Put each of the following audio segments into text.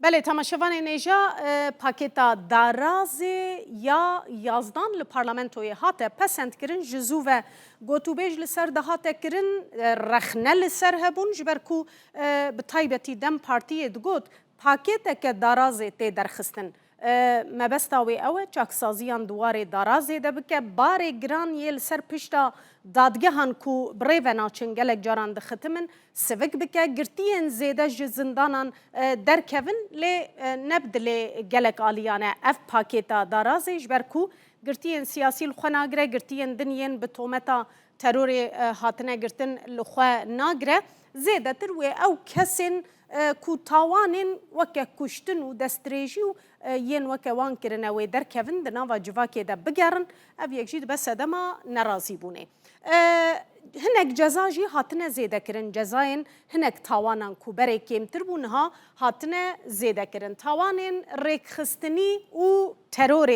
بله تماشاوان نیجا پاکتا دارازی یا یازدان لپارلمنتوی هاته پسند کرن جزو و گوتو بیج لسر ده هاته کرن رخنه لسر هبون جبرکو بطایبتی دم پارتیه دگوت پاکتا که دارازی تی درخستن مبستاوی اوه چاکسازیان دواره دارازی ده بکه باره گران یه لسر پشتا دادگه هن کو بری و ناچن گلک جاران ده ختمن سوک بکه گرتین زیده جزندانان در کون لی نبد لی گلک آلیانه اف پاکتا دارازی جبر کو گرتین سیاسی لخوا ناگره گرتین دنین بتومتا ترور هاتنه گرتن لخوا ناگره زیده تر و او کسین کو تاوانین وکه کشتن و دستریجی و ین وکه وان کرنه و در کون ده ناوا جواکی ده بگرن او یک جید بس دما نرازی بونه هنک جزا جی هاتنه زیده کرن جزاین هنک تاوانان کو بره کمتر بونها هاتنه زیده کرن تاوانین ریک خستنی و ترور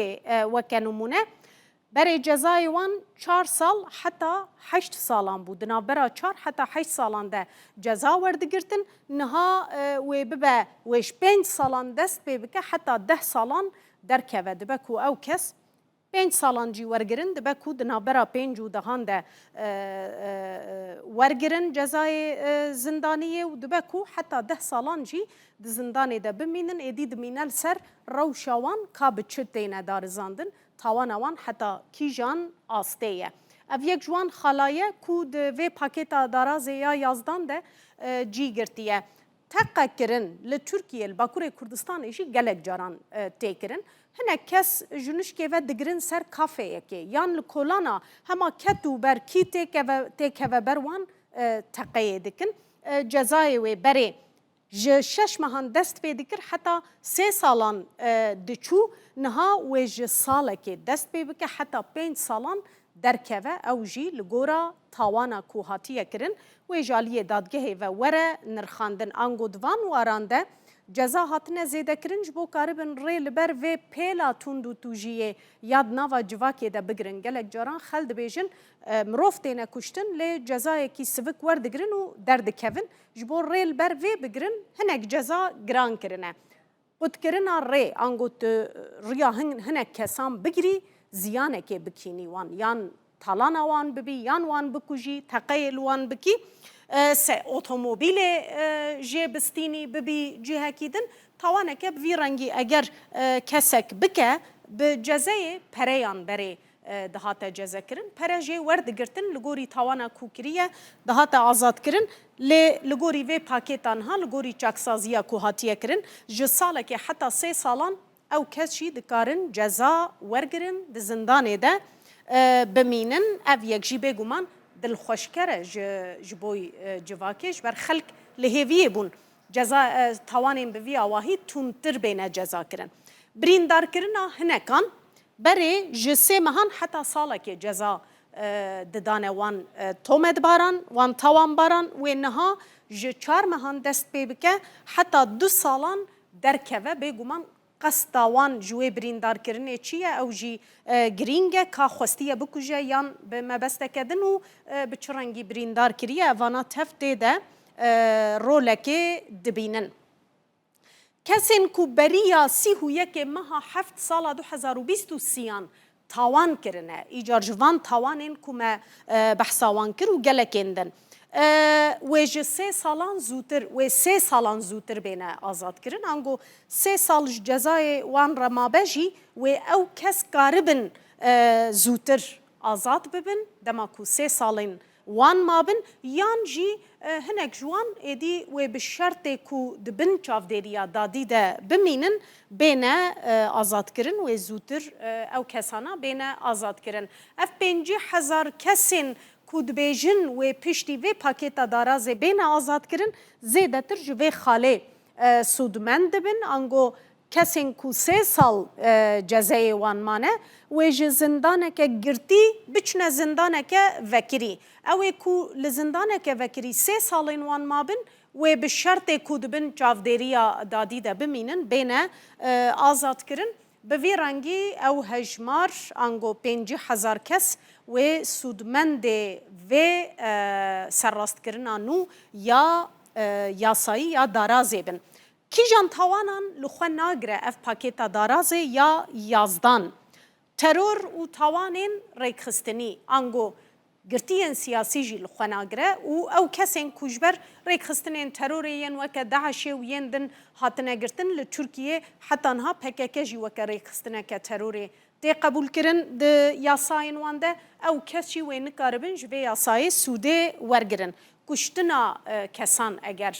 وکه نمونه برای جزای وان 4 سال حتی 8 سالان بود نابرا 4 حتی 8 سالان ده جزا وردگرتن نها و ببه وش 5 سالان دست ببکه حتی 10 سالان در که دبکو او کس 5 سالان جی ورگرن دبکو نابرا 5 و دهان ده ورگرن جزای زندانیه و دبکو حتی 10 سالان جی زندانی ده بمینن ایدی دمینل سر روشوان که بچت دینه دارزاندن تاوانوان حتی کیجان آستیه. او یک جوان خلایه کود و پاکتا دارازه یا یازدان ده جی گرتیه. تقا کرن لترکیه الباکور کردستان ایشی گلک جاران تی کرن. هنه کس جنوش که و دگرن سر کافه که یان لکولانا هما کتو بر کی تی که و بروان تقیه دکن. جزای و بره شش ماهان دست پیدا کرد حتی 3 سالان دچو نها و ساله که دست پیدا کرد حتی 5 سالان در کوه او جی لگورا تاوانا کوهاتیه کرن و جالیه دادگه و وره نرخاندن انگودوان و آرانده جزا هاتنه زیده کرنج بو کاربن ری لبر و پیلا توندو توجیه یاد ناوا جواکی ده بگرن گلک جاران خلد بیجن مروفتینه کشتن لی جزای کی سوک وردگرن و درد کون جبو ری لبر و بگرن هنک جزا گران کرنه قد کرنا ری انگوت ریا هنک کسان بگری زیانه که بکینی وان یان تالان وان ببی یان وان بکوجی تقیل وان بکی سه اتومبیل جبستینی ببی جهه کیدن توانه که بی رنگی اگر کسک بکه به جزای پریان بری دهات جزا کرن پره جه ورد گرتن لگوری توانا کوکریه دهات آزاد کرن لگوری و پاکتان ها لگوری چاکسازیا کوهاتیه کرن جساله که حتی 3 سالان او کسی دکارن جزا ورگرن د زندانه ده بمینن او یک جی بگومان دل خوشکره جبوی جواکش بر خلق لهویه بون جزا توانیم بوی آواهی تونتر بینه جزا کرن بریندار کرنا هنکان بره جسه مهان حتی ساله که جزا ددانه وان تومد باران وان توان باران و نها ج 4 مهان دست ببکه حتی 2 سالان در که بگومان قصداوان جوی بریندار کرنه چیه او جی گرینگه که خوستیه بکوژه یان به مبسته کدن و به چرنگی بریندار کریه وانا تفته ده رولکه دبینن کسین کو بریا 31 ماه 7 سال 2023 تاوان کرنه ایجار جوان تاوانین کو ما بحثاوان کر و گلکندن و 3 سالان زودتر و 3 سالان زودتر بینه آزاد کردن انگو 3 سال جزای وان رمابجی و او کس قاربن زودتر آزاد ببن دماکو 3 سالین وان مابن یان جی هنک جوان ایدی و به شرط کو دبن چافدریا دادی ده بمینن بینه آزاد کردن و زودتر او کسانا بینه آزاد کردن اف 50,000 کسین کود بیجن و پشتی و پاکتا دارازه بین آزاد کرن زیده تر جوه خاله سودمند بین انگو کسین کو 3 سال جزای وان مانه و زندانه که گرتی بچنه زندانه که وکری او کو لزندانه که وکری 3 سالین وان مابن و به شرط کود بین چافدریا دادی ده بمینن بین آزاد کرن به وی رنگی او هجمار انگو 50,000 کس و سودمند و سرراست کرنا نو یا یاسایی یا دارازه بن کیجان توانان لخوا ناگره اف پاکیتا دارازه یا یازدان ترور و توانین ریکخستنی انگو گرتیان سیاسی جی لخوا ناگره و او کسین کجبر ریکخستنین تروریین وکه داعش و یندن هاتنه گرتن لترکیه حتی انها پکک جی وکه ریکخستنه که تروری دی قبول کرن د یاساین وانده او کسی و نکاربن جوی یاسای سوده ورگرن کشتنا کسان اگر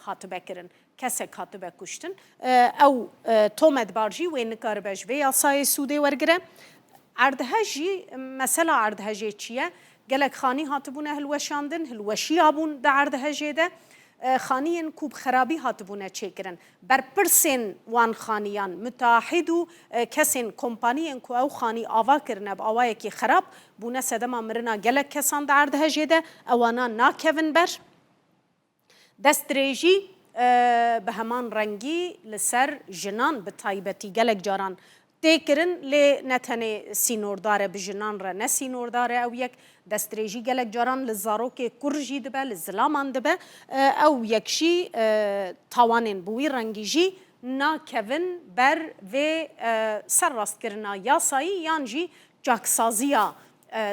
هاتبه کرن کسی هاتبه کشتن او تومد بارجی و نکاربه جوی یاسای سوده ورگره اردهجی مثلا اردهجی چیه گلک خانی هاتبونه هلوشاندن هلوشی آبون در اردهجی ده خانیان کوب خرابی هاتبونه چیکرن بر پرسین وان خانیان متحد و کسین کمپانیان کو او خانی آوا کرنه با آوایی که خراب بونه سدما مرنا گلک کسان در اردهجی ده اوانا ناکوین بر دستریجی به همان رنگی لسر جنان به تایبتی گلک جاران تکرن لی نتنه سینورداره بجنان را نه سینورداره او یک دستریجی گلک جاران لزاروک کرجی دبه لزلامان دبه او یکشی تاوانین بوی رنگیجی نا کوین بر و سر راست کرنا یاسایی یانجی جاکسازیا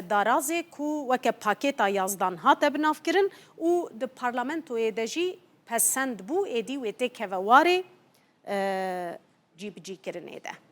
دارازه کو وکه پاکیتا یازدان هات بناف کرن و د پارلمنتو ایدجی پسند بو ایدی و تکوواره جیب جی کرن ایده